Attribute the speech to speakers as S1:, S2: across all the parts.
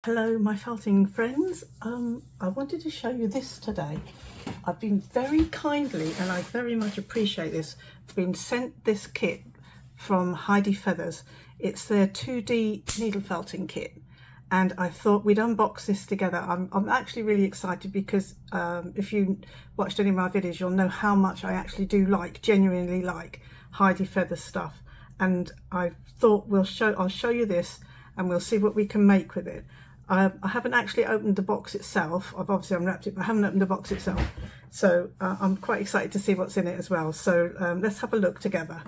S1: Hello my felting friends, I wanted to show you this today. I've been very kindly, and I very much appreciate this, been sent this kit from Heidi Feathers. It's their 2D needle felting kit, and I thought we'd unbox this together. I'm actually really excited because if you watched any of my videos you'll know how much I actually do genuinely like Heidi Feathers stuff, and I thought I'll show you this and we'll see what we can make with it. I haven't actually opened the box itself. I've obviously unwrapped it, but I haven't opened the box itself. So I'm quite excited to see what's in it as well. So let's have a look together.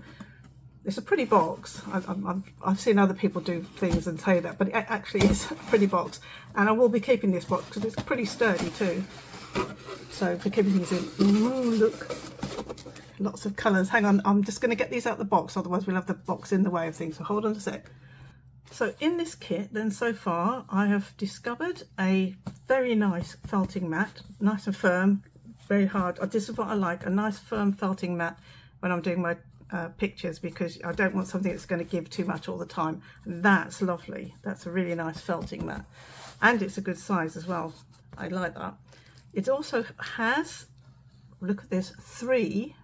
S1: It's a pretty box. I've seen other people do things and say that, but it actually is a pretty box. And I will be keeping this box because it's pretty sturdy too. So for keeping things in. Ooh, look, lots of colours. Hang on, I'm just going to get these out of the box, otherwise we'll have the box in the way of things. So hold on a sec. So in this kit then, so far I have discovered a very nice felting mat, nice and firm, very hard. This is what I like, a nice firm felting mat when I'm doing my pictures, because I don't want something that's going to give too much all the time. And that's lovely. That's a really nice felting mat, and it's a good size as well. I like that. It also has, look at this, 3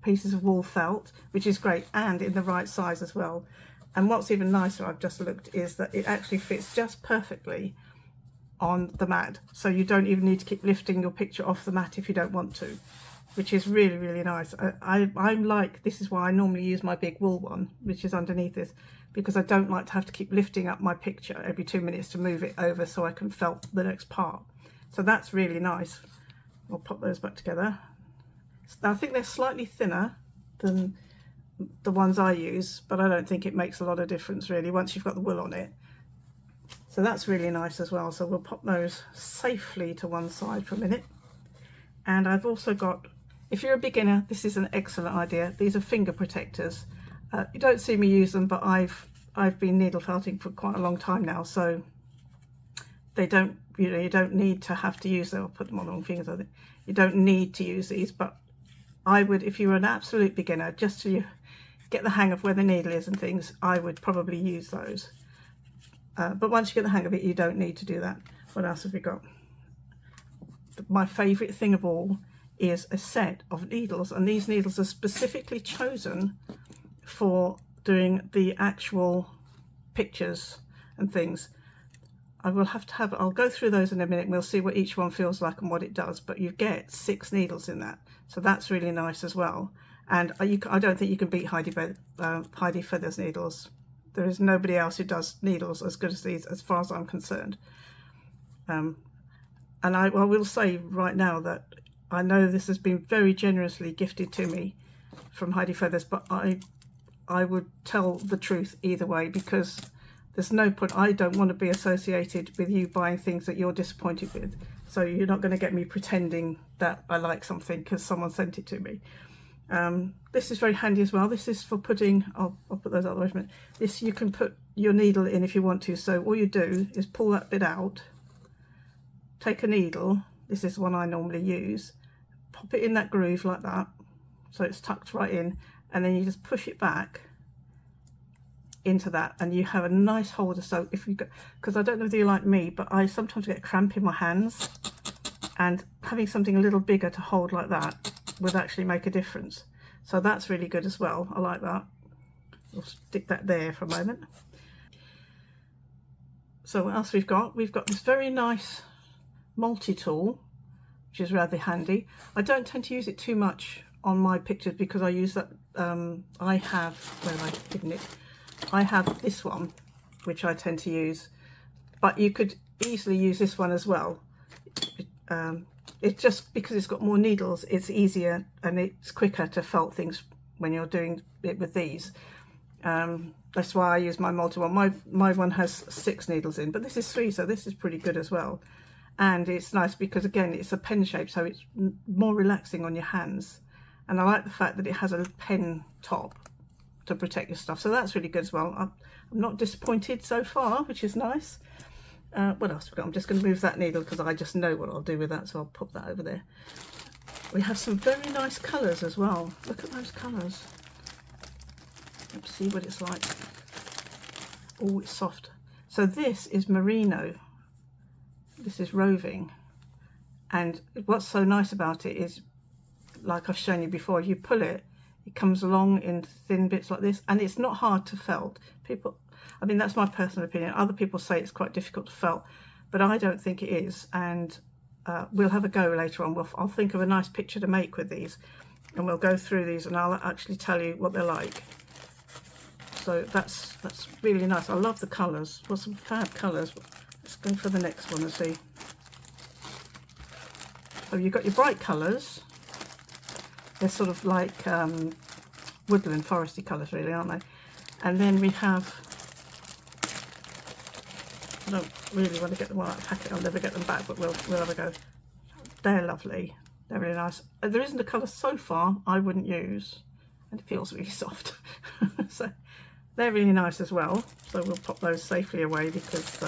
S1: pieces of wool felt, which is great, and in the right size as well. And what's even nicer, I've just looked, is that it actually fits just perfectly on the mat. So you don't even need to keep lifting your picture off the mat if you don't want to, which is really, really nice. I'm like, this is why I normally use my big wool one, which is underneath this, because I don't like to have to keep lifting up my picture every 2 minutes to move it over so I can felt the next part. So that's really nice. I'll pop those back together. I think they're slightly thinner than the ones I use, but I don't think it makes a lot of difference really once you've got the wool on it. So that's really nice as well. So we'll pop those safely to one side for a minute. And I've also got, if you're a beginner, this is an excellent idea. These are finger protectors. You don't see me use them, but I've been needle felting for quite a long time now, so they don't, you don't need to have to use them. I'll put them on the wrong fingers, I think. You don't need to use these, but I would, if you were an absolute beginner, just to get the hang of where the needle is and things, I would probably use those. But once you get the hang of it, you don't need to do that. What else have we got? My favourite thing of all is a set of needles, and these needles are specifically chosen for doing the actual pictures and things. I'll go through those in a minute and we'll see what each one feels like and what it does, but you get 6 needles in that. So that's really nice as well. And I don't think you can beat Heidi Feathers needles. There is nobody else who does needles as good as these, as far as I'm concerned. And I will say right now that I know this has been very generously gifted to me from Heidi Feathers, but I would tell the truth either way, because there's no point. I don't want to be associated with you buying things that you're disappointed with. So you're not going to get me pretending that I like something because someone sent it to me. This is very handy as well. This is for putting, I'll put those out the way for a minute. This, you can put your needle in if you want to. So all you do is pull that bit out, take a needle, this is the one I normally use, pop it in that groove like that, so it's tucked right in, and then you just push it back into that, and you have a nice holder. So if you go, because I don't know if you're like me, but I sometimes get cramp in my hands, and having something a little bigger to hold like that would actually make a difference. So that's really good as well. I like that. We'll stick that there for a moment. So what else we've got? We've got this very nice multi-tool, which is rather handy. I don't tend to use it too much on my pictures because I use that, I have, where am I hidden it? I have this one, which I tend to use, but you could easily use this one as well. It's just because it's got more needles, it's easier and it's quicker to felt things when you're doing it with these. That's why I use my multi one. My one has 6 needles in, but this is 3, so this is pretty good as well. And it's nice because, again, it's a pen shape, so it's more relaxing on your hands. And I like the fact that it has a pen top to protect your stuff, so that's really good as well. I'm not disappointed so far, which is nice. What else have we got? I'm just going to move that needle because I just know what I'll do with that, so I'll put that over there. We have some very nice colours as well. Look at those colours. Let's see what it's like. Oh, it's soft. So this is merino, this is roving, and what's so nice about it is, like I've shown you before, you pull it, it comes along in thin bits like this, and it's not hard to felt. People, I mean, that's my personal opinion. Other people say it's quite difficult to felt, but I don't think it is. And we'll have a go later on. I'll think of a nice picture to make with these, and we'll go through these, and I'll actually tell you what they're like. So that's really nice. I love the colours. Well, some fab colours. Let's go for the next one and see. So you've got your bright colours. They're sort of like woodland, foresty colours, really, aren't they? And then we have, I don't really want to get them all out of the packet. I'll never get them back, but we'll have a go. They're lovely. They're really nice. There isn't a colour so far I wouldn't use, and it feels really soft. So they're really nice as well. So we'll pop those safely away because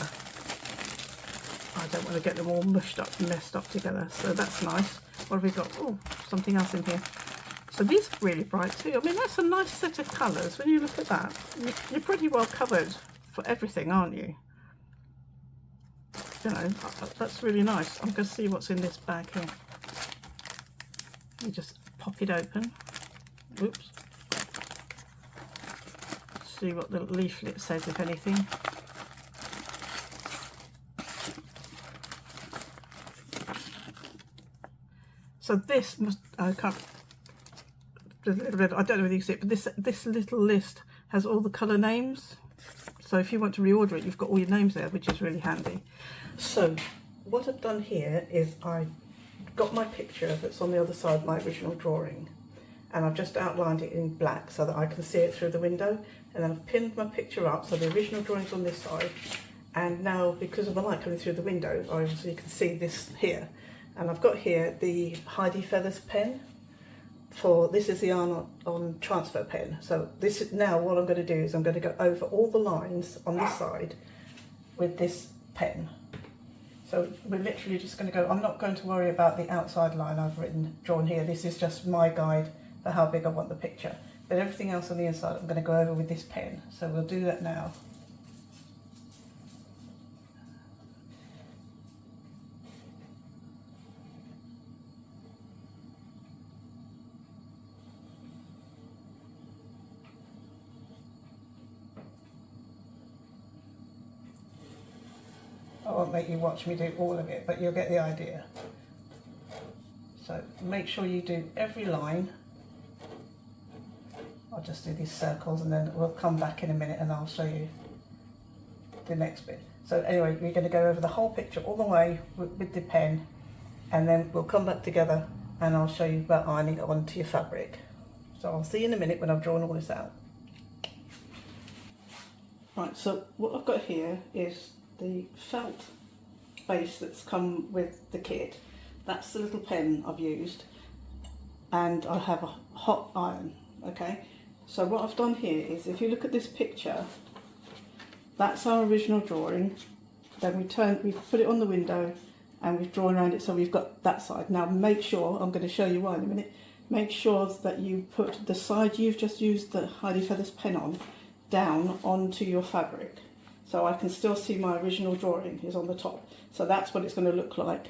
S1: I don't want to get them all mushed up and messed up together. So that's nice. What have we got? Oh, something else in here. So these are really bright too. I mean, that's a nice set of colours. When you look at that, you're pretty well covered for everything, aren't you? You know, that's really nice. I'm going to see what's in this bag here. You just pop it open. Oops. See what the leaflet says, if anything. So this must, I can't, there's a little bit, I don't know whether you can see it, but this little list has all the colour names. So if you want to reorder it, you've got all your names there, which is really handy. So what I've done here is I've got my picture that's on the other side, my original drawing, and I've just outlined it in black so that I can see it through the window. And then I've pinned my picture up, so the original drawing's on this side, and now because of the light coming through the window, obviously you can see this here. And I've got here the Heidi Feathers pen. This is the yarn on transfer pen. So this is, now what I'm going to do is I'm going to go over all the lines on this side with this pen. So we're literally just going to go, I'm not going to worry about the outside line I've drawn here. This is just my guide for how big I want the picture. But everything else on the inside I'm going to go over with this pen. So we'll do that now. I won't make you watch me do all of it, but you'll get the idea. So make sure you do every line. I'll just do these circles and then we'll come back in a minute and I'll show you the next bit. So anyway, we're going to go over the whole picture all the way with the pen, and then we'll come back together and I'll show you about ironing it onto your fabric. So I'll see you in a minute when I've drawn all this out. Right, so what I've got here is the felt base that's come with the kit. That's the little pen I've used, and I have a hot iron. Okay, so what I've done here is, if you look at this picture, that's our original drawing. Then we've put it on the window and we've drawn around it, so we've got that side. Now make sure, I'm going to show you why in a minute, make sure that you put the side you've just used the Heidi Feathers pen on down onto your fabric. So I can still see my original drawing is on the top. So that's what it's going to look like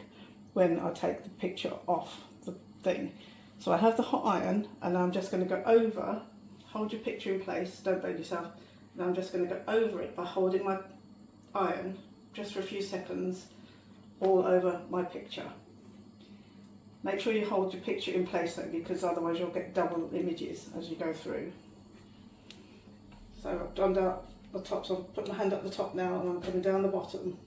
S1: when I take the picture off the thing. So I have the hot iron, and I'm just going to go over, hold your picture in place, don't burn yourself, and I'm just going to go over it by holding my iron just for a few seconds all over my picture. Make sure you hold your picture in place though, because otherwise you'll get double images as you go through. So I've done that the top, so I've put my hand up the top now and I'm coming down the bottom.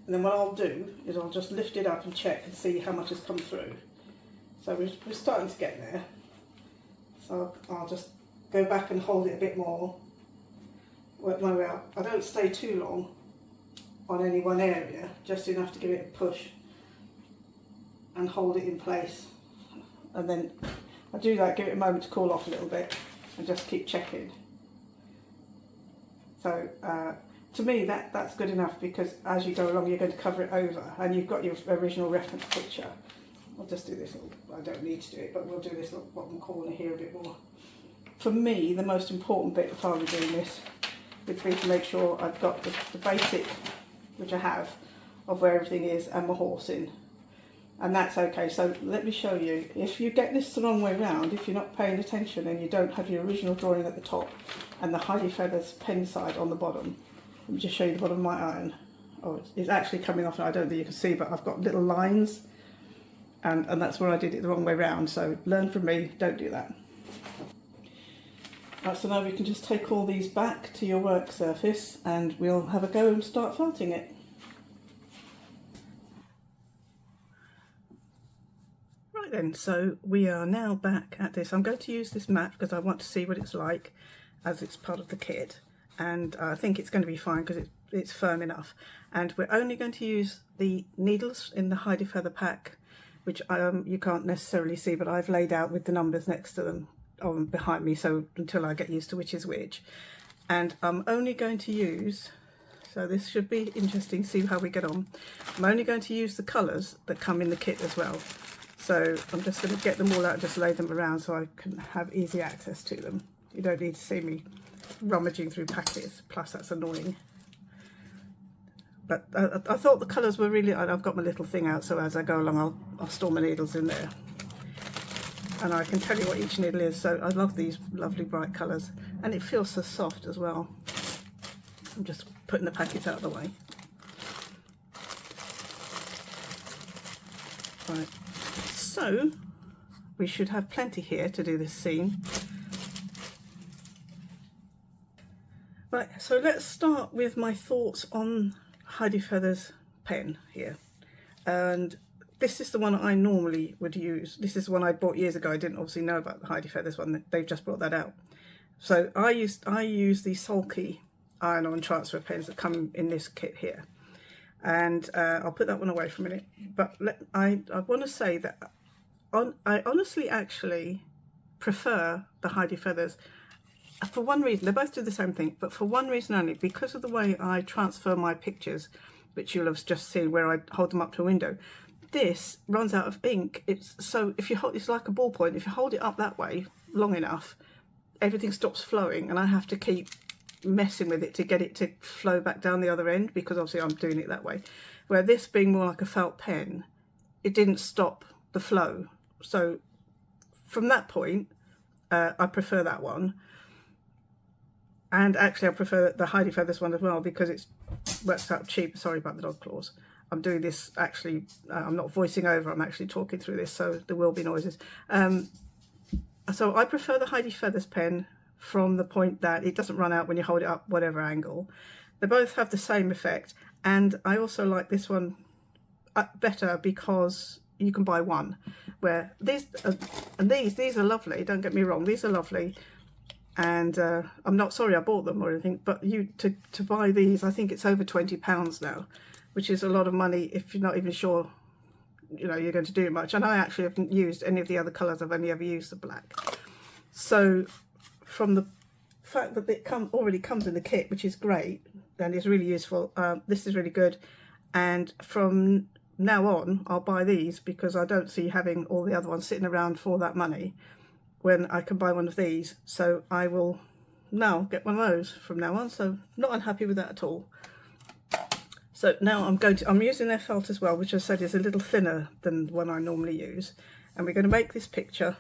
S1: And then what I'll do is I'll just lift it up and check and see how much has come through. So we're starting to get there. So I'll just go back and hold it a bit more, work my way out. I don't stay too long on any one area, just enough to give it a push and hold it in place. And then I do that, give it a moment to cool off a little bit and just keep checking. So to me that's good enough, because as you go along you're going to cover it over and you've got your original reference picture. I'll just do this little, I don't need to do it, but we'll do this little bottom corner here a bit more. For me, the most important bit if I were doing this would be to make sure I've got the basic, which I have, of where everything is and my horse in. And that's okay. So let me show you. If you get this the wrong way round, if you're not paying attention and you don't have your original drawing at the top and the Heidi Feathers pen side on the bottom, let me just show you the bottom of my iron. Oh, it's actually coming off, and I don't think you can see, but I've got little lines, and that's where I did it the wrong way round. So learn from me, don't do that. Right, so now we can just take all these back to your work surface and we'll have a go and start felting it. Right then, so we are now back at this. I'm going to use this mat because I want to see what it's like as it's part of the kit, and I think it's going to be fine because it's firm enough. And we're only going to use the needles in the Heidi Feather pack, which you can't necessarily see, but I've laid out with the numbers next to them behind me, so until I get used to which is which. And I'm only going to use, so this should be interesting, see how we get on. I'm only going to use the colours that come in the kit as well. So I'm just going to get them all out and just lay them around so I can have easy access to them. You don't need to see me rummaging through packets, plus that's annoying. But I thought the colours were really, I've got my little thing out, so as I go along I'll store my needles in there. And I can tell you what each needle is, so I love these lovely bright colours. And it feels so soft as well. I'm just putting the packets out of the way. Right, so we should have plenty here to do this scene. Right, so let's start with my thoughts on Heidi Feathers pen here. And this is the one I normally would use. This is the one I bought years ago. I didn't obviously know about the Heidi Feathers one. They've just brought that out. So I use the Sulky iron-on transfer pens that come in this kit here. And I'll put that one away for a minute. But I want to say that I honestly actually prefer the Heidi Feathers for one reason. They both do the same thing, but for one reason only, because of the way I transfer my pictures, which you'll have just seen where I hold them up to a window. This runs out of ink. So if you hold, it's like a ballpoint. If you hold it up that way long enough, everything stops flowing, and I have to keep messing with it to get it to flow back down the other end, because obviously I'm doing it that way. Where this being more like a felt pen, it didn't stop the flow. So from that point, I prefer that one. And actually I prefer the Heidi Feathers one as well, because it works out cheap. Sorry about the dog claws. I'm doing this actually, I'm not voicing over, I'm actually talking through this, so there will be noises. So I prefer the Heidi Feathers pen from the point that it doesn't run out when you hold it up whatever angle. They both have the same effect, and I also like this one better because you can buy one. Where these are lovely, don't get me wrong, these are lovely. And I'm not sorry I bought them or anything, but to buy these, I think it's over £20 now, which is a lot of money if you're not even sure, you know, you're going to do much. And I actually haven't used any of the other colours. I've only ever used the black. So from the fact that it already comes in the kit, which is great and is really useful, this is really good. And from now on, I'll buy these because I don't see having all the other ones sitting around for that money when I can buy one of these. So I will now get one of those from now on. So not unhappy with that at all. So now I'm using their felt as well, which I said is a little thinner than the one I normally use. And we're going to make this picture,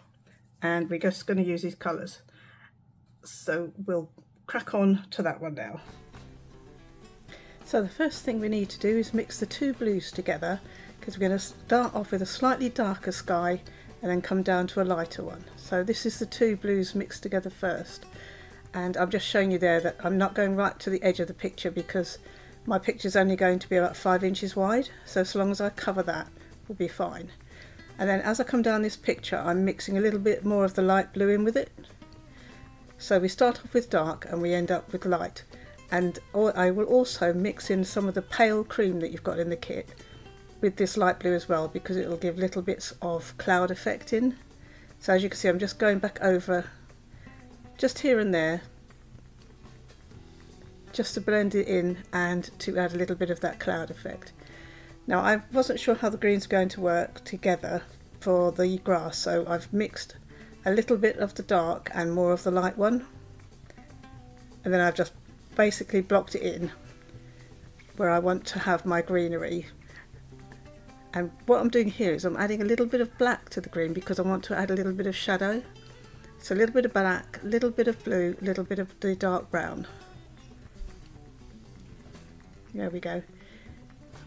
S1: and we're just going to use these colours. So we'll crack on to that one now. So the first thing we need to do is mix the two blues together, because we're going to start off with a slightly darker sky and then come down to a lighter one. So this is the two blues mixed together first. And I'm just showing you there that I'm not going right to the edge of the picture because my picture is only going to be about 5 inches wide. So as long as I cover that, we'll be fine. And then as I come down this picture, I'm mixing a little bit more of the light blue in with it. So we start off with dark and we end up with light. And I will also mix in some of the pale cream that you've got in the kit with this light blue as well, because it will give little bits of cloud effect in. So as you can see, I'm just going back over just here and there, just to blend it in and to add a little bit of that cloud effect. Now I wasn't sure how the green's going to work together for the grass, so I've mixed a little bit of the dark and more of the light one, and then I've just basically blocked it in where I want to have my greenery. And what I'm doing here is I'm adding a little bit of black to the green because I want to add a little bit of shadow. So a little bit of black, a little bit of blue, a little bit of the dark brown. There we go.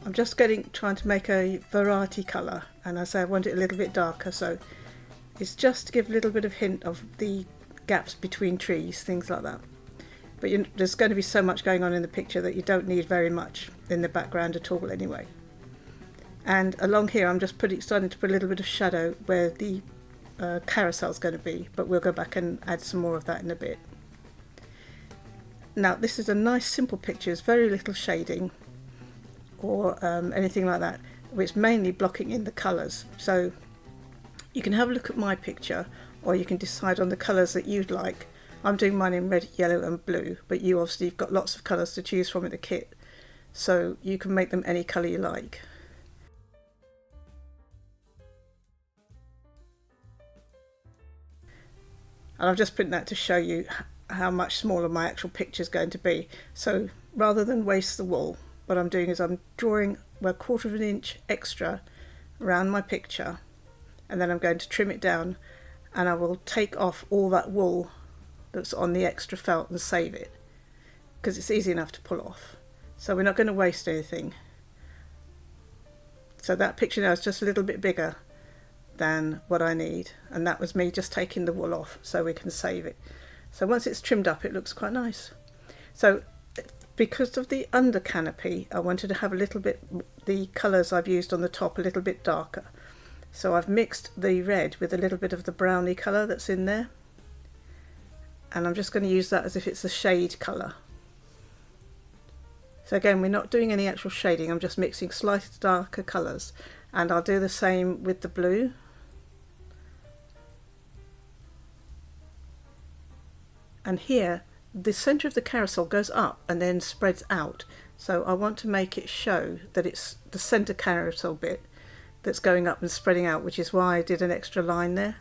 S1: I'm just trying to make a variety colour, and I say I want it a little bit darker, so it's just to give a little bit of hint of the gaps between trees, things like that. But there's going to be so much going on in the picture that you don't need very much in the background at all anyway. And along here I'm just starting to put a little bit of shadow where the carousel is going to be, but we'll go back and add some more of that in a bit. Now this is a nice simple picture, it's very little shading or anything like that. It's mainly blocking in the colours, so you can have a look at my picture or you can decide on the colours that you'd like. I'm doing mine in red, yellow and blue, but you obviously have got lots of colours to choose from in the kit, so you can make them any colour you like. And I'm just putting that to show you how much smaller my actual picture is going to be. So rather than waste the wool, what I'm doing is I'm drawing a 1/4 of an inch extra around my picture, and then I'm going to trim it down, and I will take off all that wool that's on the extra felt and save it, because it's easy enough to pull off. So we're not going to waste anything. So that picture now is just a little bit bigger than what I need, and that was me just taking the wool off so we can save it. So once it's trimmed up it looks quite nice. So because of the under canopy I wanted to have a little bit, the colours I've used on the top a little bit darker, so I've mixed the red with a little bit of the browny colour that's in there, and I'm just going to use that as if it's a shade colour. So again, we're not doing any actual shading, I'm just mixing slightly darker colours, and I'll do the same with the blue. And here the centre of the carousel goes up and then spreads out, so I want to make it show that it's the centre carousel bit that's going up and spreading out, which is why I did an extra line there.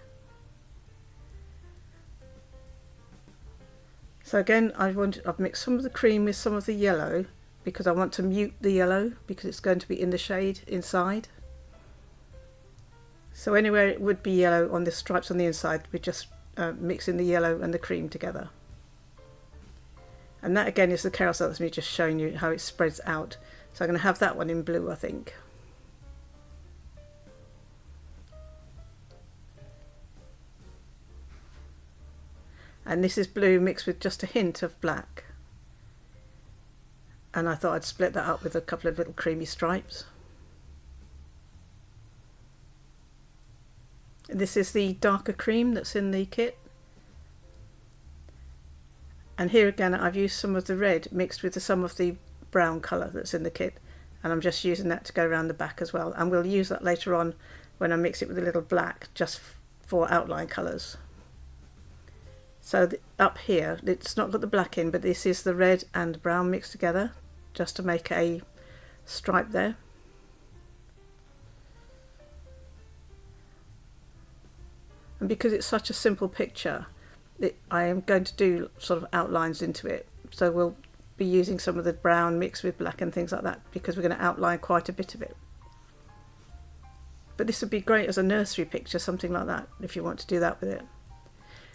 S1: So again, I've mixed some of the cream with some of the yellow because I want to mute the yellow because it's going to be in the shade inside. So anywhere it would be yellow on the stripes on the inside, we're just mixing the yellow and the cream together. And that again is the carousel, that's me just showing you how it spreads out. So I'm going to have that one in blue, I think. And this is blue mixed with just a hint of black. And I thought I'd split that up with a couple of little creamy stripes. This is the darker cream that's in the kit. And here again I've used some of the red mixed with some of the brown colour that's in the kit, and I'm just using that to go around the back as well, and we'll use that later on when I mix it with a little black just for outline colours. So up here it's not got the black in, but this is the red and brown mixed together just to make a stripe there. And because it's such a simple picture, I am going to do sort of outlines into it, so we'll be using some of the brown mixed with black and things like that because we're going to outline quite a bit of it. But this would be great as a nursery picture, something like that, if you want to do that with it.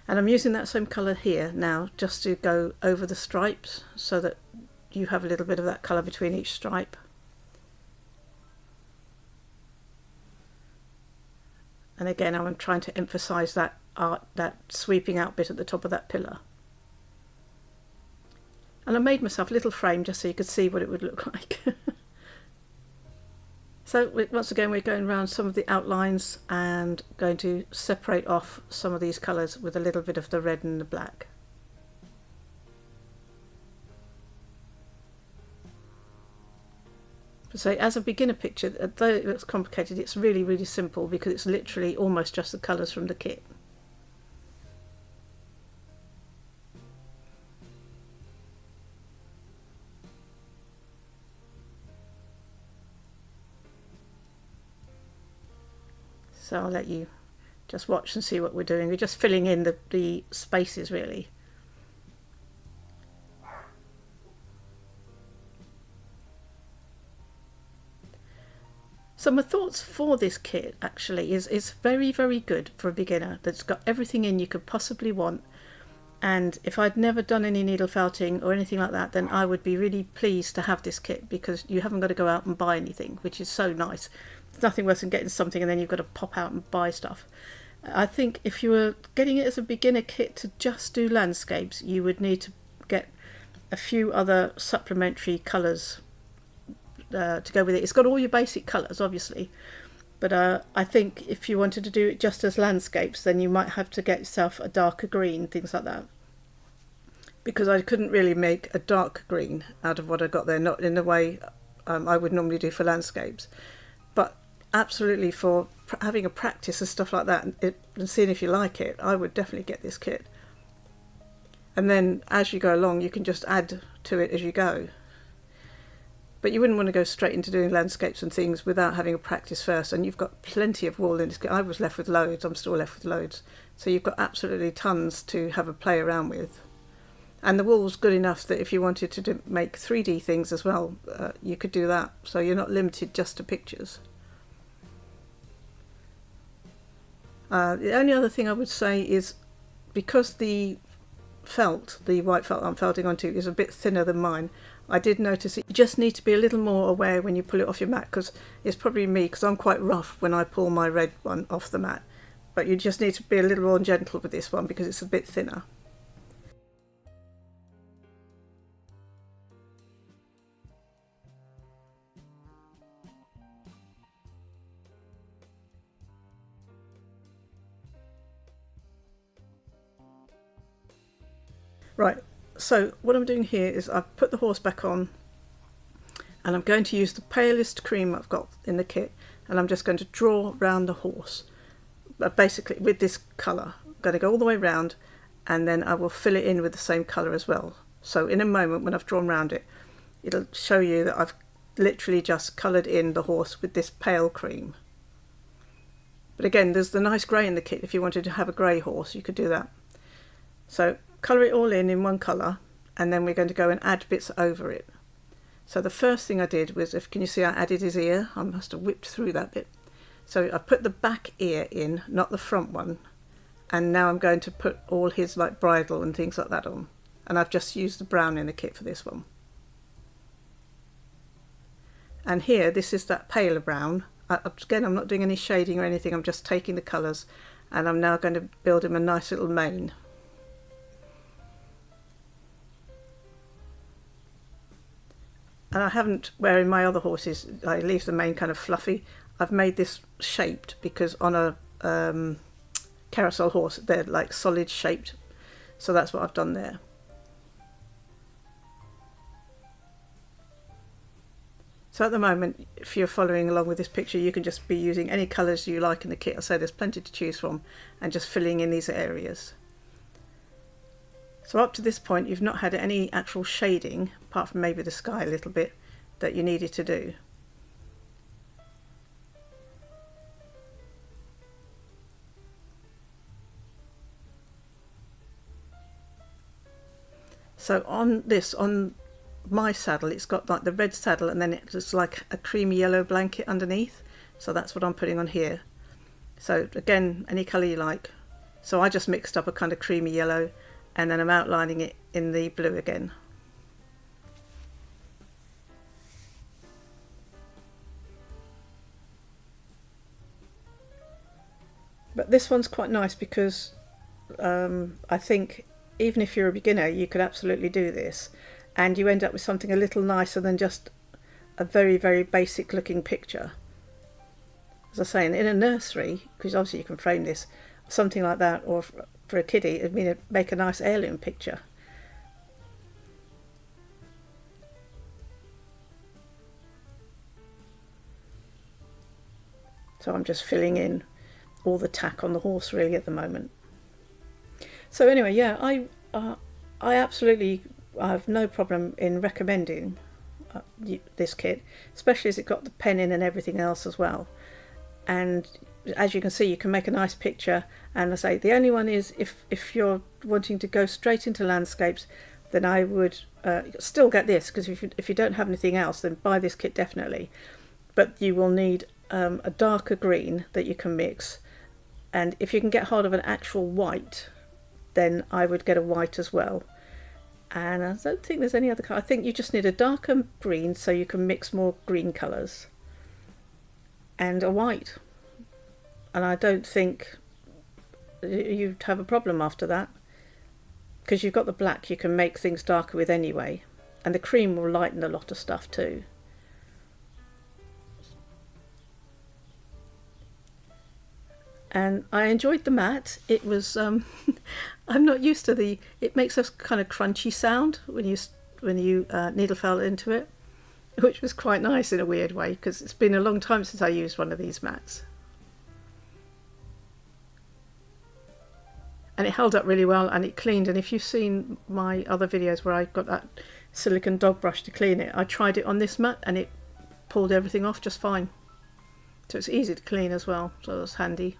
S1: And I'm using that same colour here now just to go over the stripes so that you have a little bit of that colour between each stripe. And again, I'm trying to emphasise that that sweeping out bit at the top of that pillar. And I made myself a little frame just so you could see what it would look like. So once again we're going around some of the outlines and going to separate off some of these colours with a little bit of the red and the black. So as a beginner picture, though it looks complicated, it's really simple because it's literally almost just the colours from the kit. So I'll let you just watch and see what we're doing. We're just filling in the spaces really. So my thoughts for this kit actually is it's very, very good for a beginner that's got everything in you could possibly want. And if I'd never done any needle felting or anything like that, then I would be really pleased to have this kit, because you haven't got to go out and buy anything, which is so nice. There's nothing worse than getting something and then you've got to pop out and buy stuff. I think if you were getting it as a beginner kit to just do landscapes, you would need to get a few other supplementary colours to go with it. It's got all your basic colours, obviously, but I think if you wanted to do it just as landscapes, then you might have to get yourself a darker green, things like that. Because I couldn't really make a dark green out of what I got there, not in the way I would normally do for landscapes. But absolutely for having a practice and stuff like that, and seeing if you like it, I would definitely get this kit. And then as you go along, you can just add to it as you go. But you wouldn't want to go straight into doing landscapes and things without having a practice first. And you've got plenty of wool in this kit. I was left with loads. I'm still left with loads. So you've got absolutely tons to have a play around with. And the wool's good enough that if you wanted to make 3D things as well, you could do that. So you're not limited just to pictures. The only other thing I would say is, because the felt, the white felt I'm felting onto, is a bit thinner than mine, I did notice that you just need to be a little more aware when you pull it off your mat, because it's probably me, because I'm quite rough when I pull my red one off the mat. But you just need to be a little more gentle with this one because it's a bit thinner. Right, so what I'm doing here is I've put the horse back on, and I'm going to use the palest cream I've got in the kit, and I'm just going to draw around the horse, basically with this colour. I'm going to go all the way round, and then I will fill it in with the same colour as well. So in a moment, when I've drawn around it, it'll show you that I've literally just coloured in the horse with this pale cream. But again, there's the nice grey in the kit. If you wanted to have a grey horse, you could do that. So colour it all in one colour, and then we're going to go and add bits over it. So the first thing I did was, can you see I added his ear? I must have whipped through that bit. So I put the back ear in, not the front one, and now I'm going to put all his like bridle and things like that on. And I've just used the brown in the kit for this one. And here, this is that paler brown. Again, I'm not doing any shading or anything, I'm just taking the colours, and I'm now going to build him a nice little mane. And I haven't, where in my other horses I leave the mane kind of fluffy, I've made this shaped, because on a carousel horse they're like solid shaped, so that's what I've done there. So at the moment, if you're following along with this picture, you can just be using any colours you like in the kit. I say there's plenty to choose from, and just filling in these areas. So up to this point, you've not had any actual shading, apart from maybe the sky a little bit, that you needed to do. So on my saddle, it's got like the red saddle, and then it's like a creamy yellow blanket underneath. So that's what I'm putting on here. So again, any colour you like. So I just mixed up a kind of creamy yellow, and then I'm outlining it in the blue again. But this one's quite nice because I think even if you're a beginner, you could absolutely do this, and you end up with something a little nicer than just a very, very basic looking picture. As I say, in a nursery, because obviously you can frame this, something like that, or for a kiddie, it'd make a nice heirloom picture. So I'm just filling in all the tack on the horse really at the moment. So anyway, yeah, I absolutely have no problem in recommending this kit, especially as it got the pen in and everything else as well. And as you can see, you can make a nice picture. And I say the only one is if you're wanting to go straight into landscapes, then I would still get this, because if you don't have anything else, then buy this kit definitely. But you will need a darker green that you can mix, and if you can get hold of an actual white, then I would get a white as well. And I don't think there's any other colour. I think you just need a darker green so you can mix more green colours, and a white. And I don't think you'd have a problem after that, because you've got the black you can make things darker with anyway, and the cream will lighten a lot of stuff too. And I enjoyed the mat. It was I'm not used to it makes a kind of crunchy sound when you needle file into it, which was quite nice in a weird way, because it's been a long time since I used one of these mats. And it held up really well, and it cleaned. And if you've seen my other videos where I got that silicone dog brush to clean it, I tried it on this mat and it pulled everything off just fine. So it's easy to clean as well, so that's handy.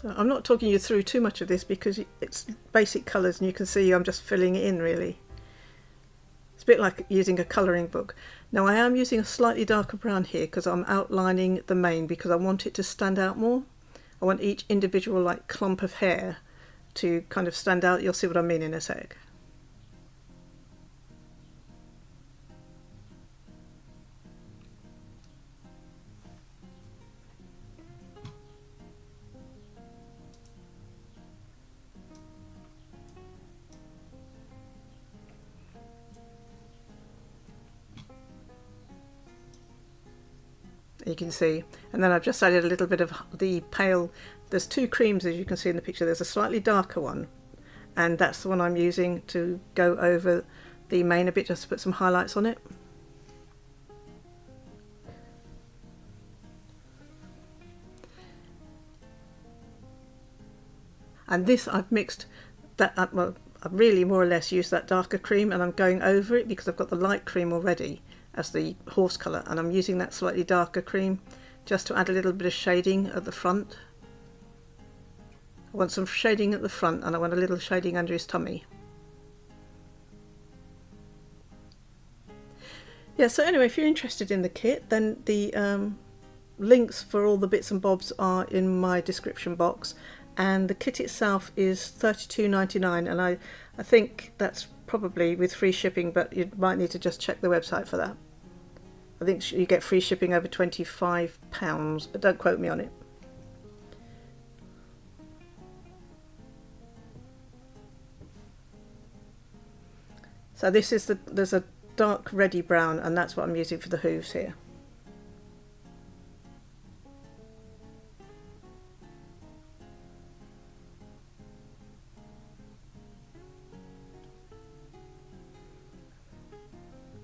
S1: So I'm not talking you through too much of this because it's basic colours and you can see I'm just filling it in really. It's a bit like using a colouring book. Now I am using a slightly darker brown here because I'm outlining the mane, because I want it to stand out more. I want each individual like clump of hair to kind of stand out. You'll see what I mean in a sec. You can see, and then I've just added a little bit of the pale, there's two creams as you can see in the picture. There's a slightly darker one, and that's the one I'm using to go over the mane a bit, just to put some highlights on it. And this I've mixed that, well, I've really more or less used that darker cream, and I'm going over it because I've got the light cream already as the horse colour, and I'm using that slightly darker cream just to add a little bit of shading at the front. I want some shading at the front, and I want a little shading under his tummy. Yeah, so anyway, if you're interested in the kit, then the links for all the bits and bobs are in my description box, and the kit itself is $32.99, and I think that's probably with free shipping, but you might need to just check the website for that. I think you get free shipping over £25, but don't quote me on it. So this is there's a dark reddy brown, and that's what I'm using for the hooves here.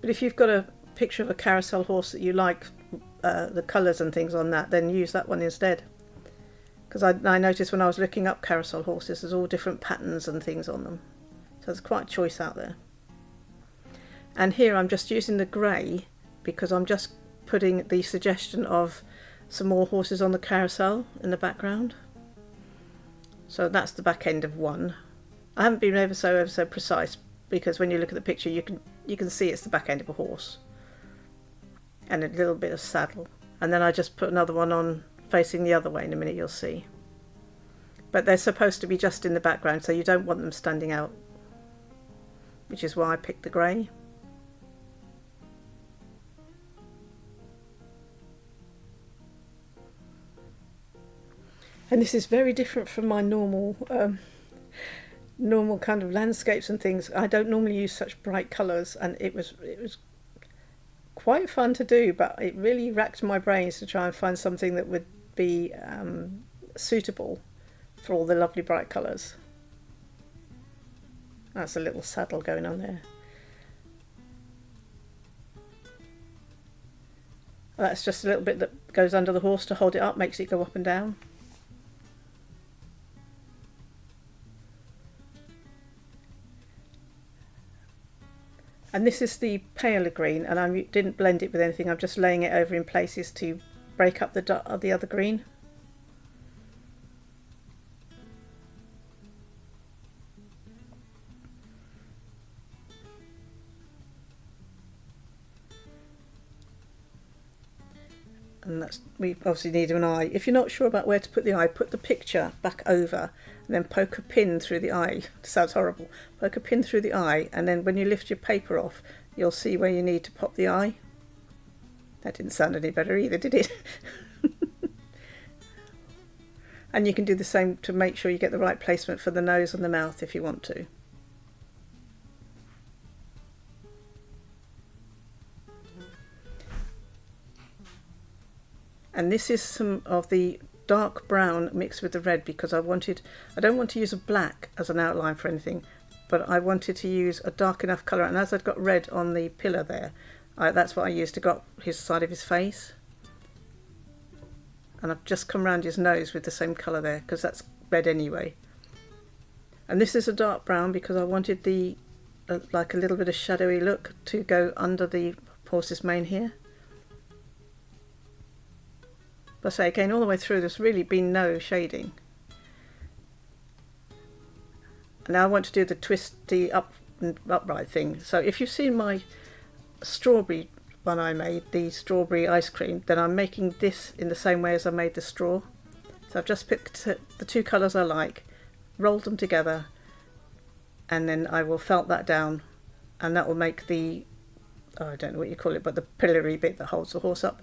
S1: But if you've got a picture of a carousel horse that you like the colours and things on that, then use that one instead. Because I noticed when I was looking up carousel horses, there's all different patterns and things on them. So there's quite a choice out there. And here I'm just using the grey because I'm just putting the suggestion of some more horses on the carousel in the background. So that's the back end of one. I haven't been ever so precise, because when you look at the picture you can see it's the back end of a horse and a little bit of saddle, and then I just put another one on facing the other way. In a minute you'll see, but they're supposed to be just in the background, so you don't want them standing out, which is why I picked the grey. And this is very different from my normal kind of landscapes and things. I don't normally use such bright colours, and it was quite fun to do, but it really racked my brains to try and find something that would be suitable for all the lovely bright colours. That's a little saddle going on there. That's just a little bit that goes under the horse to hold it up, makes it go up and down. And this is the paler green, and I didn't blend it with anything. I'm just laying it over in places to break up the other green. and that's, we obviously need an eye. If you're not sure about where to put the eye, put the picture back over and then poke a pin through the eye. It sounds horrible. Poke a pin through the eye, and then when you lift your paper off, you'll see where you need to pop the eye. That didn't sound any better either, did it? And you can do the same to make sure you get the right placement for the nose and the mouth if you want to. And this is some of the dark brown mixed with the red, because I don't want to use a black as an outline for anything, but I wanted to use a dark enough colour, and as I've got red on the pillar there, that's what I used to got his side of his face. And I've just come around his nose with the same colour there, because that's red anyway. And this is a dark brown because I wanted the like a little bit of shadowy look to go under the horse's mane here. But I say again, all the way through there's really been no shading. And now I want to do the twisty upright thing. So if you've seen my strawberry one I made, the strawberry ice cream, then I'm making this in the same way as I made the straw. So I've just picked the two colours I like, rolled them together, and then I will felt that down, and that will make the, oh, I don't know what you call it, but the pillory bit that holds the horse up.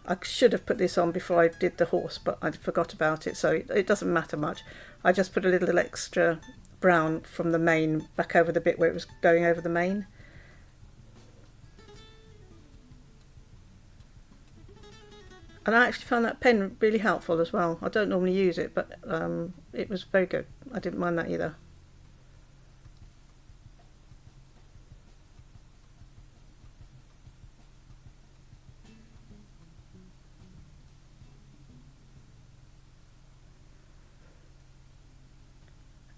S1: I should have put this on before I did the horse, but I forgot about it, so it doesn't matter much. I just put a little extra brown from the mane back over the bit where it was going over the mane. And I actually found that pen really helpful as well. I don't normally use it, but it was very good. I didn't mind that either.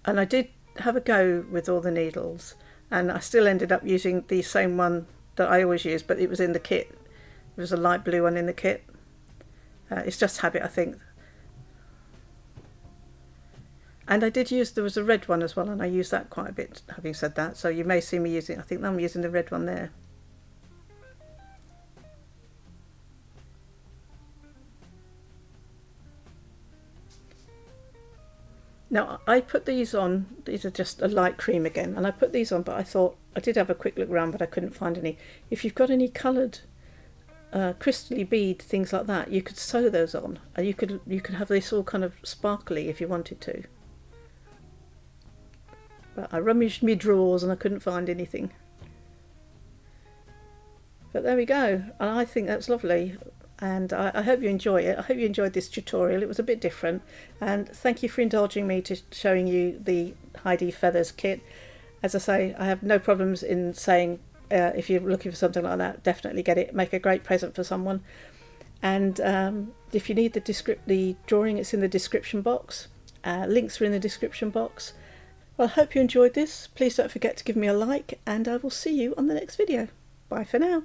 S1: And I did have a go with all the needles, and I still ended up using the same one that I always use, but it was in the kit. There was a light blue one in the kit. It's just habit, I think. And I did use, there was a red one as well, and I used that quite a bit, having said that. So you may see me using, I think I'm using the red one there. Now I put these on, these are just a light cream again, and I put these on, but I thought, I did have a quick look around, but I couldn't find any. If you've got any coloured crystally bead, things like that, you could sew those on, and you could have this all kind of sparkly if you wanted to. But I rummaged my drawers and I couldn't find anything. But there we go, and I think that's lovely. And I hope you enjoy it. I hope you enjoyed this tutorial. It was a bit different, and thank you for indulging me to showing you the Heidi Feathers kit. As I say, I have no problems in saying if you're looking for something like that, definitely get it. Make a great present for someone. And if you need the drawing, it's in the description box. Links are in the description box. Well, I hope you enjoyed this. Please don't forget to give me a like, and I will see you on the next video. Bye for now.